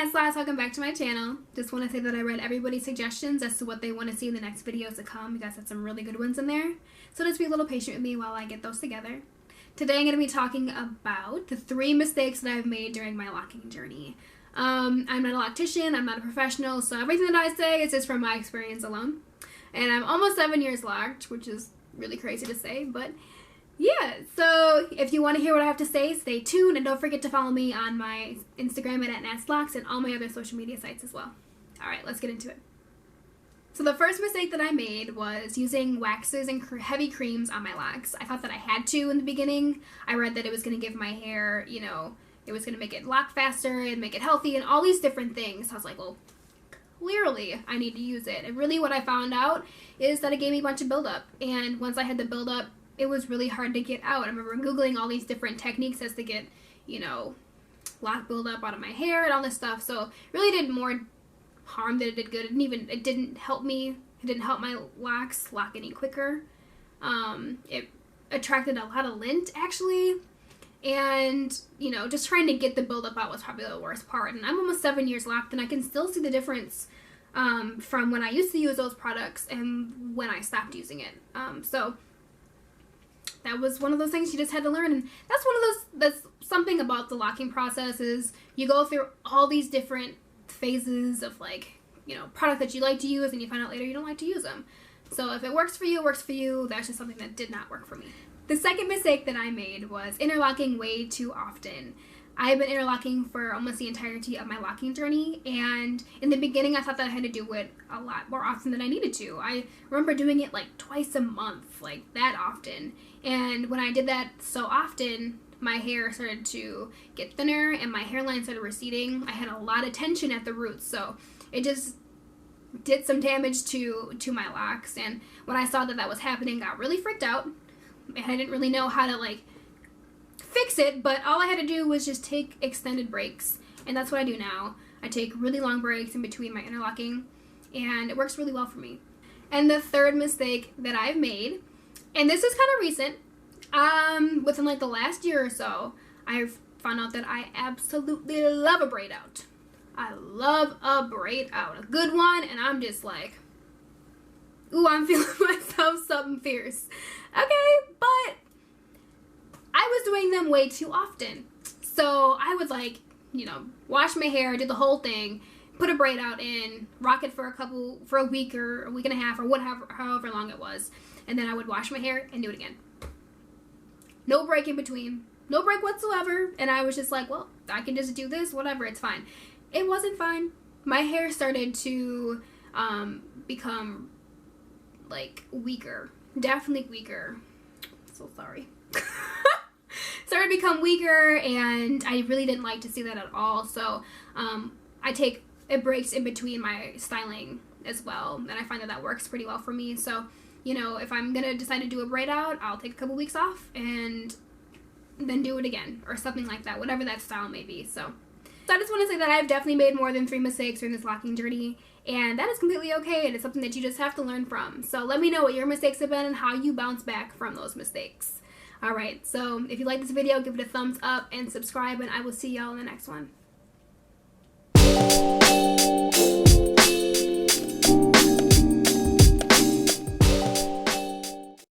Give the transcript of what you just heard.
Natslocs, welcome back to my channel. Just want to say that I read everybody's suggestions as to what they want to see in the next videos to come. You guys had some really good ones in there. So just be a little patient with me while I get those together. Today I'm going to be talking about the 3 mistakes that I've made during my locking journey. I'm not a loctician, I'm not a professional, so everything that I say is just from my experience alone. And I'm almost 7 years locked, which is really crazy to say, but yeah, so if you want to hear what I have to say, stay tuned, and don't forget to follow me on my Instagram at Natslocs and all my other social media sites as well. Alright, let's get into it. So the first mistake that I made was using waxes and heavy creams on my locks. I thought that I had to in the beginning. I read that it was going to give my hair, you know, it was going to make it lock faster and make it healthy and all these different things. So I was like, well, clearly I need to use it. And really what I found out is that it gave me a bunch of buildup. And once I had the buildup, it was really hard to get out. I remember Googling all these different techniques as to get, you know, lock buildup out of my hair and all this stuff. So it really did more harm than it did good. It didn't help me. It didn't help my locks lock any quicker. It attracted a lot of lint, actually. And, you know, just trying to get the buildup out was probably the worst part. And I'm almost 7 years locked, and I can still see the difference from when I used to use those products and when I stopped using it. So that was one of those things you just had to learn. And that's one of those, that's something about the locking process is you go through all these different phases of, like, you know, product that you like to use, and you find out later you don't like to use them. So if it works for you, it works for you. That's just something that did not work for me. The second mistake that I made was interlocking way too often. I've been interlocking for almost the entirety of my locking journey, and in the beginning I thought that I had to do it a lot more often than I needed to. I remember doing it like twice a month, like that often. And when I did that so often, my hair started to get thinner and my hairline started receding. I had a lot of tension at the roots, so it just did some damage to my locks. And when I saw that that was happening, I got really freaked out, and I didn't really know how to, like, fix it, but all I had to do was just take extended breaks, and that's what I do now. I take really long breaks in between my interlocking, and it works really well for me. And the third mistake that I've made, and this is kind of recent, within like the last year or so, I've found out that I absolutely love a braid out. I love a braid out, a good one, and I'm just like, ooh, I'm feeling myself something fierce. Okay, but I was doing them way too often. So I would, like, you know, wash my hair, do the whole thing, put a braid out in, rock it for a week or a week and a half or whatever, however long it was, and then I would wash my hair and do it again. No break in between. No break whatsoever. And I was just like, well, I can just do this, whatever, it's fine. It wasn't fine. My hair started to become, like, weaker. Definitely weaker. So sorry. Started to become weaker, and I really didn't like to see that at all. So I take breaks in between my styling as well, and I find that that works pretty well for me. So, you know, if I'm gonna decide to do a braid out, I'll take a couple weeks off and then do it again, or something like that, whatever that style may be. So I just want to say that I've definitely made more than 3 mistakes during this locking journey, and that is completely okay, and it's something that you just have to learn from. So let me know what your mistakes have been and how you bounce back from those mistakes. Alright, so if you like this video, give it a thumbs up and subscribe, and I will see y'all in the next one.